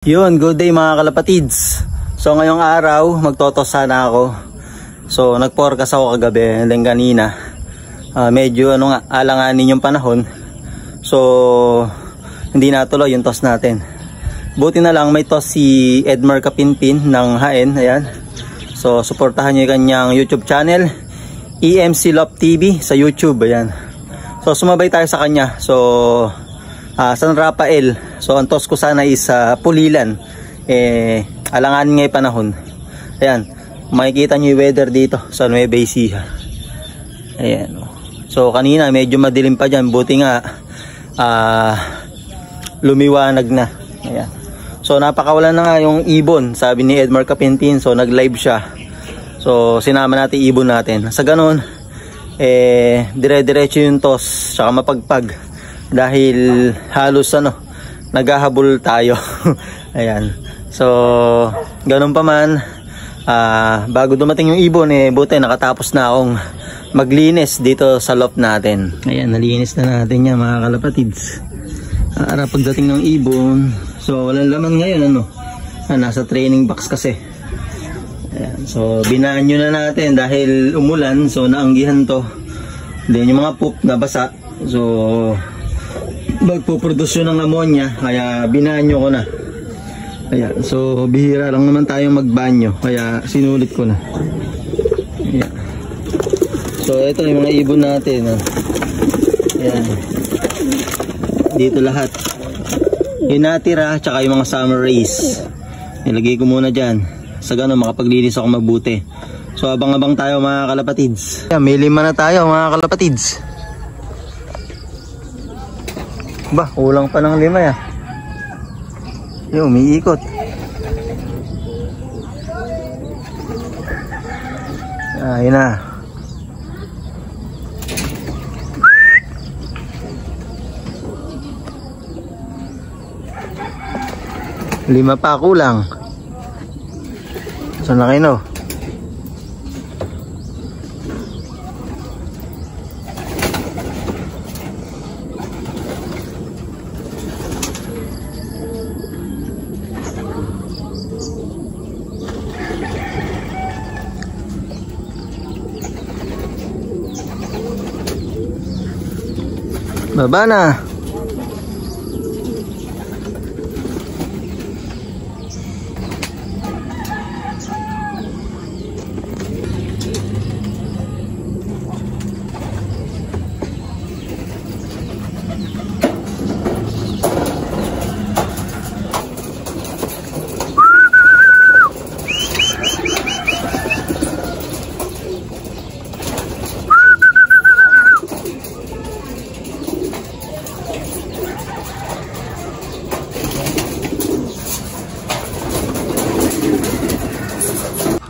Yun, good day mga kalapatids. So ngayong araw, magtotos sana ako. So nag-forecast ako kagabi, and then kanina medyo alanganin yung panahon. So hindi natuloy yung toss natin. Buti na lang may toss si Edmar Kapinpin ng Haen. Ayan. So suportahan nyo yung kanyang YouTube channel, EMC Love TV sa YouTube. Ayan. So sumabay tayo sa kanya. So San Rafael. So ang toss ko sana is Pulilan. Alanganin nga yung panahon. Ayan, makikita nyo yung weather dito sa Nueva Ecija. Ayan. So kanina medyo madilim pa dyan. Buti nga lumiwanag na. Ayan. So napakawalan na nga yung ibon, sabi ni Edmar Kapinpin. So nag live siya. So sinama natin ibon natin. Sa ganun dire-diretso yung toss, saka mapagpag. Dahil halos naghahabol tayo. Ayan. So ganun pa man, bago dumating yung ibon buti nakatapos na akong maglinis dito sa loft natin. Ayan, nalinis na natin yan mga kalapatids. Para pagdating ng ibon, so walang laman ngayon nasa training box kasi. Ayan, so binanyo na natin dahil umulan, so naanggihan to. Then yung mga poop na basa, so magpuproduce yun ng ammonia, kaya binanyo ko na. Ayan, so bihira lang naman tayong magbanyo, kaya sinulit ko na. Ayan. So ito yung mga ibon natin. Ayan. Dito lahat yung natira, tsaka yung mga summer rays nilagay ko muna dyan. Sa ganun makapaglinis ako mabuti. So abang-abang tayo mga kalapatids. Ayan, may 5 na tayo mga kalapatids. Ba, kulang pa ng 5 ya. Yung umiikot. Ayun na. Lima pa kulang. Saan na kayo? Baba na.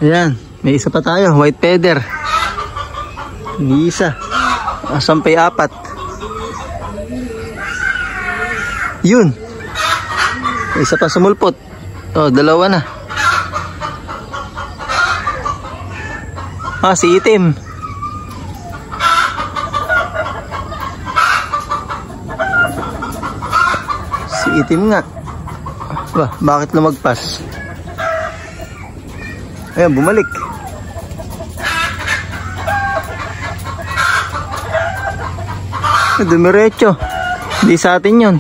Ayan, may isa pa tayo, white feather. Hindi isa. Sampay 4. Yun. May isa pa sumulpot. Oh, 2 na. Si itim. Si itim nga. Bah, bakit lumagpas? Ayan, bumalik. Dumiretso. Hindi sa atin yun.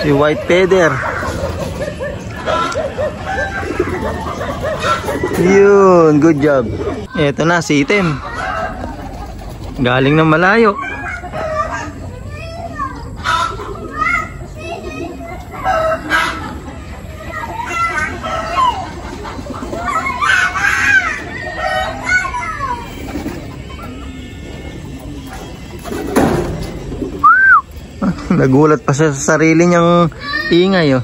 Si white feather. Yun, good job. Eto na si itim. Galing ng malayo. Nagulat pa siya sa sarili niyang ingay.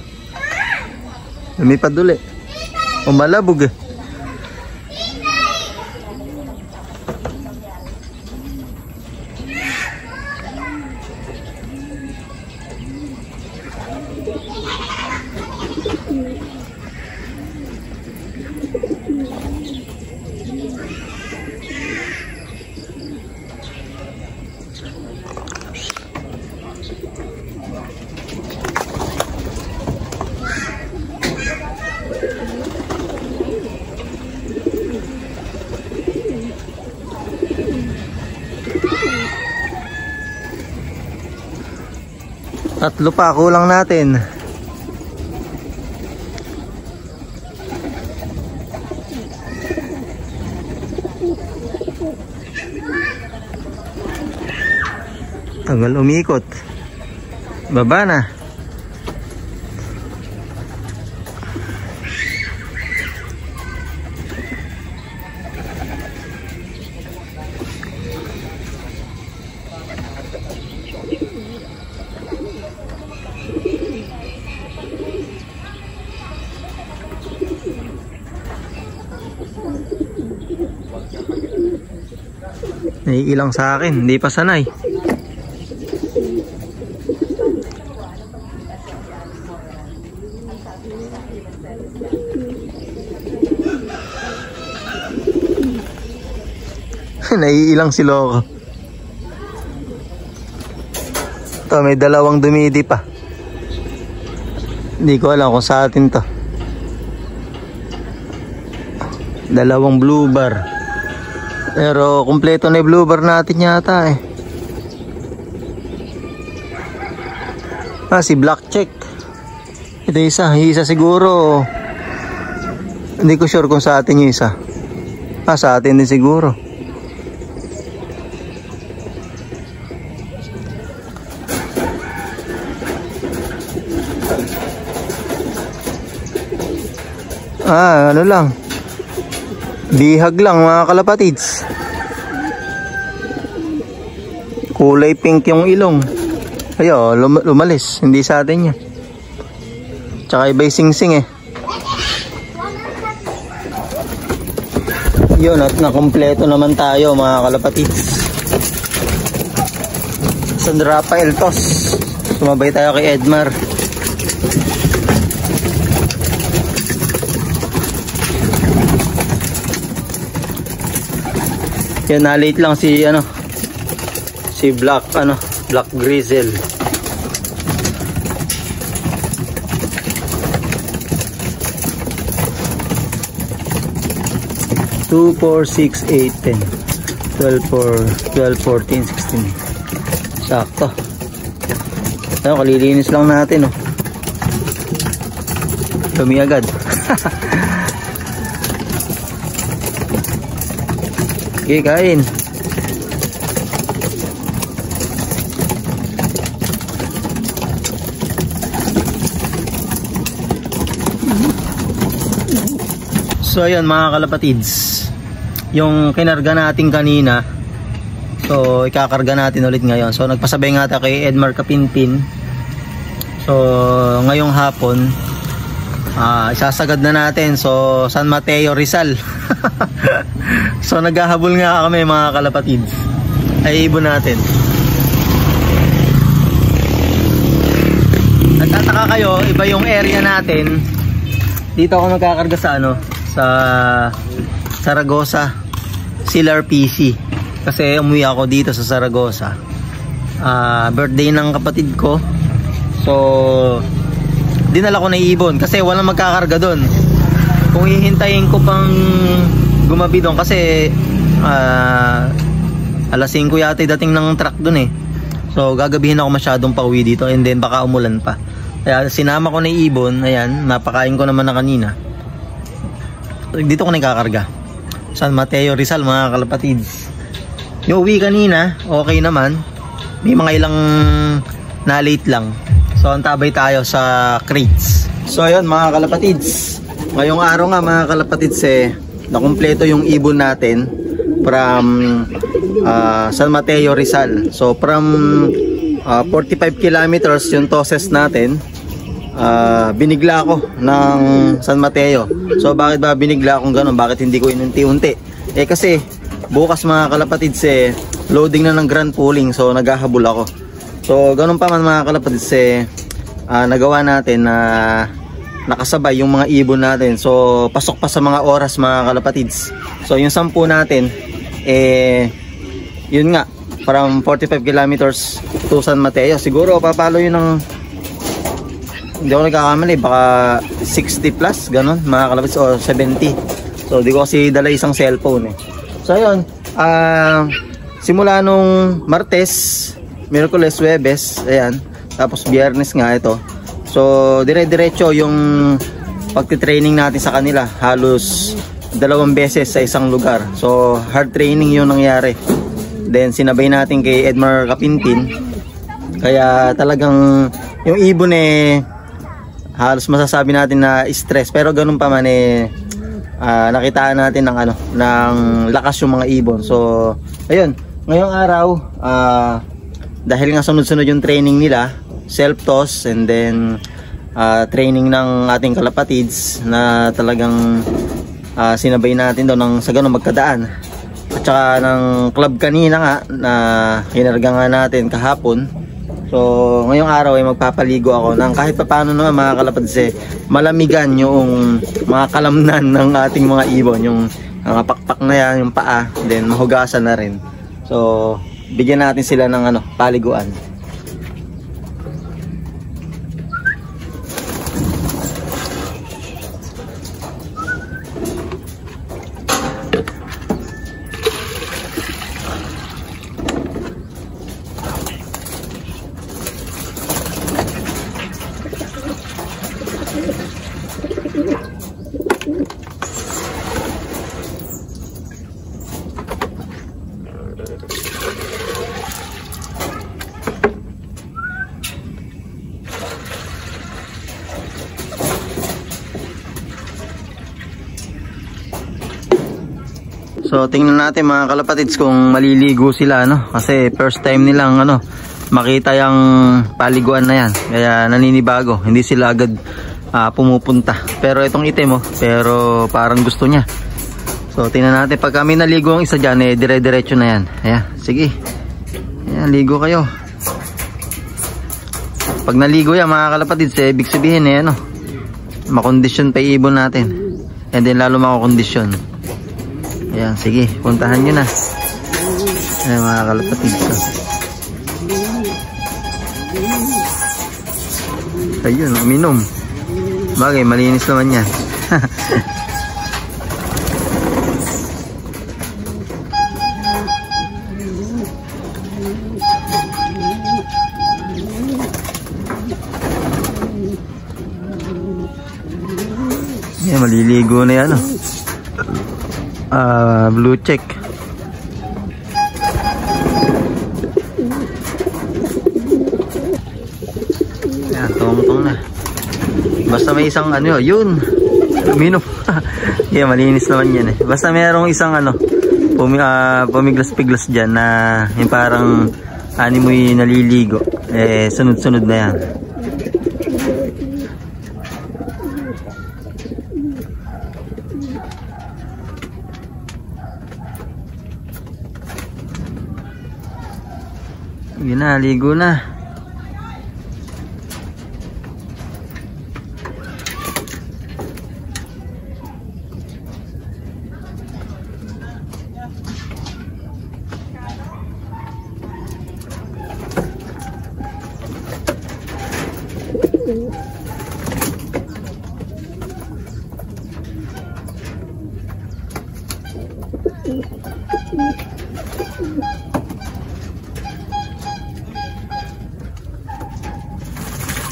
Lumipad ulit. Umalabog. Tatlo pa, kulang natin. Tagal umikot. Baba na. Naiilang sa akin, hindi pa sanay. Naiilang si Loco. Ito, may dalawang dumidi pa. Hindi ko alam kung sa atin to. Dalawang blue bar. Pero kumpleto na yung blue bar natin yata eh. Si black check. Ito isa siguro. Hindi ko sure kung sa atin yung isa. Sa atin din siguro. Ano lang. Bihag lang mga kalapatids. Kulay pink yung ilong. Ayo, lumalis. Hindi sa atin yan. Tsaka iba'y sing-sing eh. Yun, at nakompleto naman tayo mga kalapatids. San Rafael Tos. Sumabay tayo kay Edmar. Yan, na-late lang si si Black Grizzle. Two, 4, 6, 8, 10, 12, 14, 16. Sakto. Kalilinis lang natin, oh. Dumi agad. Okay, kain. So ayun mga kalapatids, yung kinarga natin kanina, so ikakarga natin ulit ngayon. So nagpasabay nga tayo kay Edmar Kapinpin. So ngayong hapon isasagad na natin. So San Mateo, Rizal. So naghahabol nga kami mga kalapatids. Ay ibon natin. Nagtataka kayo, iba yung area natin. Dito ako nagkakarga sa sa Zaragoza Silar PC. Kasi umuwi ako dito sa Zaragoza. Birthday ng kapatid ko. So dinala ko na ibon kasi walang magkakarga doon. Kung hihintayin ko pang gumabi doon kasi alas 5 yata dating ng truck doon eh. So gagabihin ako masyadong pauwi dito and then baka umulan pa. Kaya sinama ko na ibon. Ayan, napakain ko naman na kanina. Dito ko na ikakarga. San Mateo, Rizal mga kalapatids. Yung uwi kanina okay naman. May mga ilang na late lang. So antabay tayo sa crates. So ayun mga kalapatids, ngayong araw nga mga kalapatids nakumpleto yung ibon natin from San Mateo, Rizal. So from 45 kilometers yung toses natin. Binigla ako ng San Mateo. So bakit ba binigla akong gano'n? Bakit hindi ko inunti-unti? Kasi bukas mga kalapatids loading na ng grand pooling. So naghahabol ako. So gano'n pa man mga kalapatids nagawa natin na nakasabay yung mga ibon natin. So pasok pa sa mga oras mga kalapatids. So yung 10 natin yun nga from 45 kilometers to San Mateo. Siguro papalo yun ng, hindi ako nagkakamali, baka 60 plus ganon mga kalapatids o 70. So di ko kasi dala isang cellphone So ayun, simula nung Martes, Miyerkules, Huwebes, ayan. tapos Biyernes nga ito. So dire-diretso yung pagti-training natin sa kanila, halos 2 beses sa isang lugar. So hard training yung nangyari. Then sinabay natin kay Edmar Kapinpin, kaya talagang yung ibon halos masasabi natin na stress, pero ganun pa man nakitaan natin ng ng lakas yung mga ibon. So ayun, ngayong araw dahil nga sunod-sunod yung training nila, self toss and then training ng ating kalapatids na talagang sinabay natin daw sa ganun magkadaan, at saka ng club kanina nga na hinarga nga natin kahapon. So ngayong araw ay magpapaligo ako ng kahit papaano naman mga kalapatids, malamigan yung mga kalamnan ng ating mga ibon, yung mga pakpak na yan, yung paa, then mahugasan na rin. So bigyan natin sila ng paliguan. So tingnan natin mga kalapatids kung maliligo sila, kasi first time nilang makita yung paliguan na yan, kaya naninibago, hindi sila agad pumupunta. Pero itong itim pero parang gusto niya. So tingnan natin, pag kami naligo ang isa dyan dire-diretso na yan. Ayan, sige, ayan, ligo kayo. Pag naligo yan mga kalapatids, ibig sabihin makondisyon pa ibon natin, and then lalo makakondisyon. Ayan, sige, puntahan nyo na. Ayan mga kalapatids. Ayun, uminom. Bagay, malinis naman yan. Ayan, maliligo na yan. Blue check. Ayan, tong-tong na. Basta may isang yun, uminom. Yeah, malinis naman yan Basta mayroong isang pumiglas-piglas dyan na yung parang animoy naliligo, sunod-sunod na yan. Yun na, ligo na.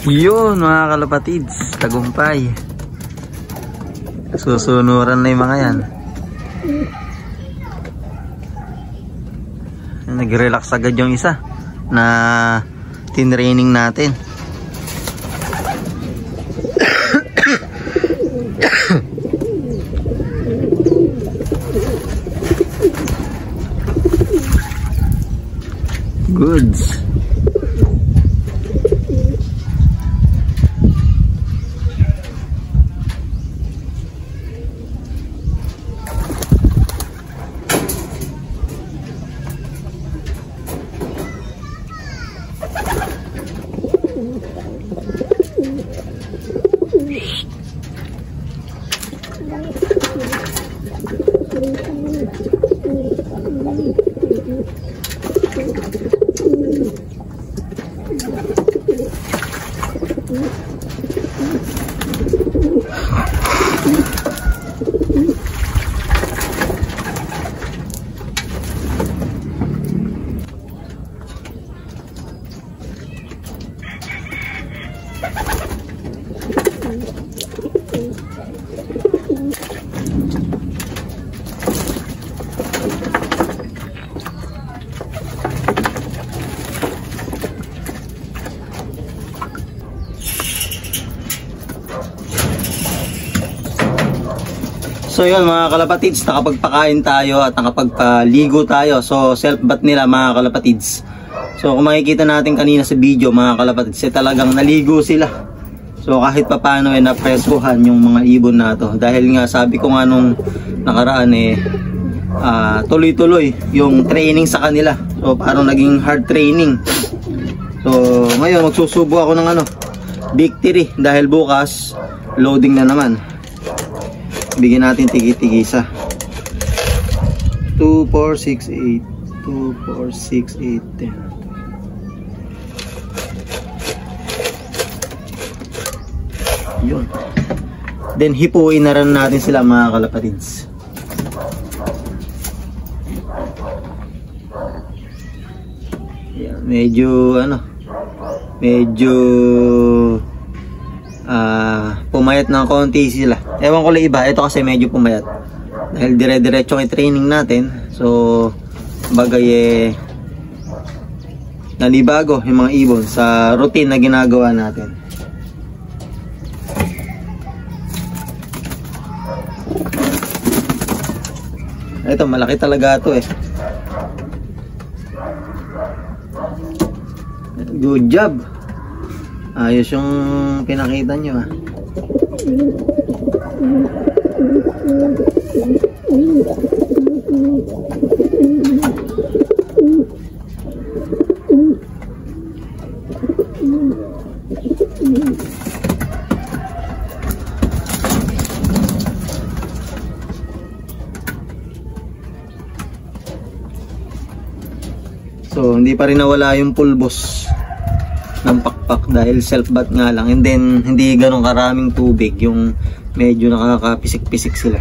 Yun mga kalapatids, tagumpay. Susunuran na yung mga yan. Nag-relax agad yung isa na tinraining natin. Goods. So yun mga kalapatids, nakapagpakain tayo at nakapagpaligo tayo. So self bath nila mga kalapatids. So kung makikita natin kanina sa video mga kalapatids, talagang naligo sila. So kahit pa paano napreskuhan yung mga ibon na to. Dahil nga sabi ko nga nung nakaraan tuloy-tuloy yung training sa kanila. So parang naging hard training. So ngayon magsusubo ako ng victory dahil bukas loading na naman. Bigyan natin tigi-tigisa. 2, 4, 6, 8. 2, 4, 6, 8, 10. Yun. Then hipuin na rin natin sila mga kalapatids. Yan, medyo pumayat ng konti sila. Ewan ko lang iba, ito kasi medyo pumayat dahil dire-diretso yung training natin. So bagay nanibago yung mga ibon sa routine na ginagawa natin. Ito malaki talaga ito Good job. Ayos yung pinakita nyo So hindi pa rin nawala yung pulbos ng pakpak dahil self bath nga lang, and then hindi ganun karaming tubig, yung medyo nakakapisik-pisik sila.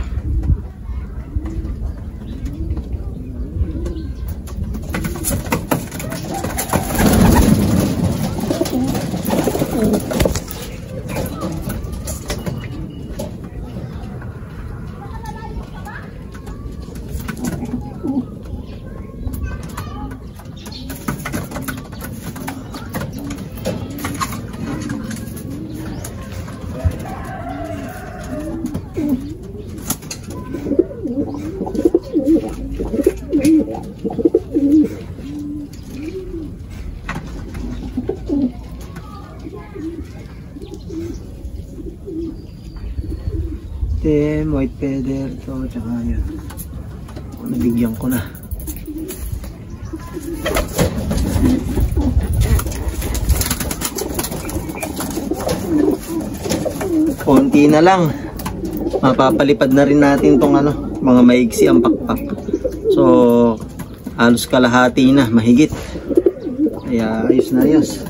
Then white feather to, tsaka yun nabigyan ko na. Konti na lang, mapapalipad na rin natin tong mga maigsi ang pakpak. So halos kalahati na, mahigit. Kaya ayos na ayos.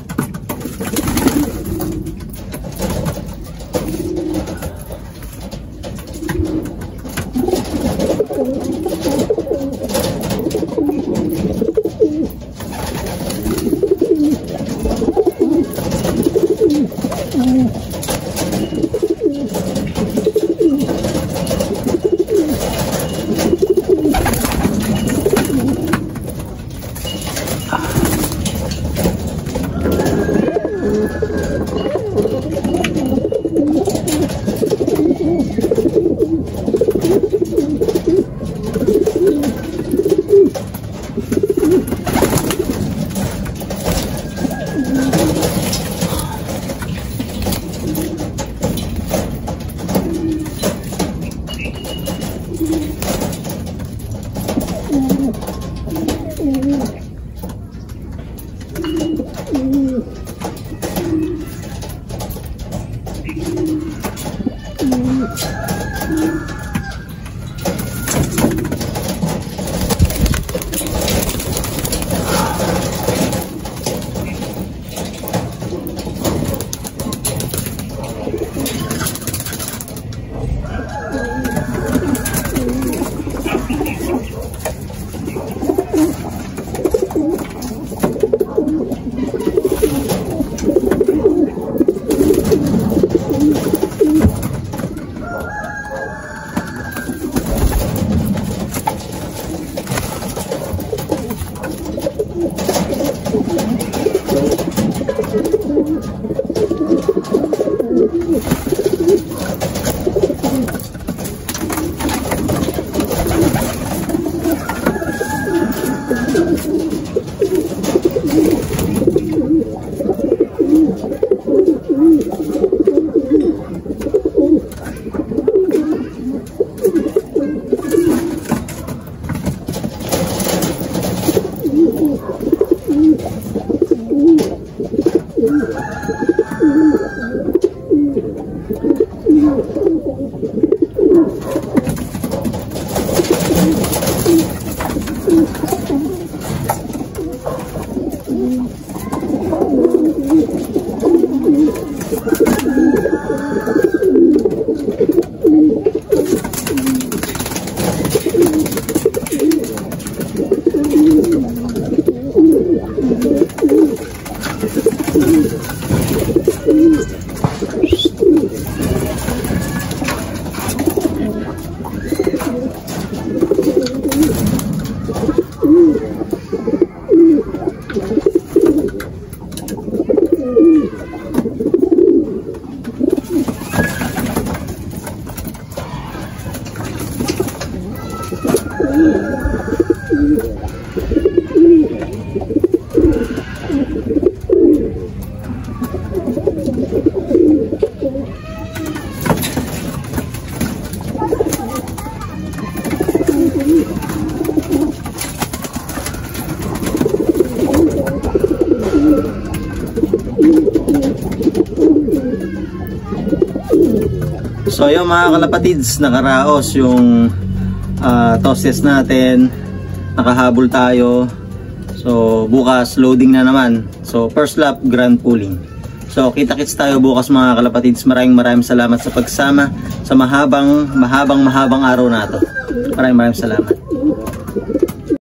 So yung mga kalapatids, nakaraos yung tosses natin, nakahabol tayo. So bukas loading na naman. So first lap grand pulling. So kita-kits tayo bukas mga kalapatids. Maraming salamat sa pagsama sa mahabang araw na to. Maraming salamat.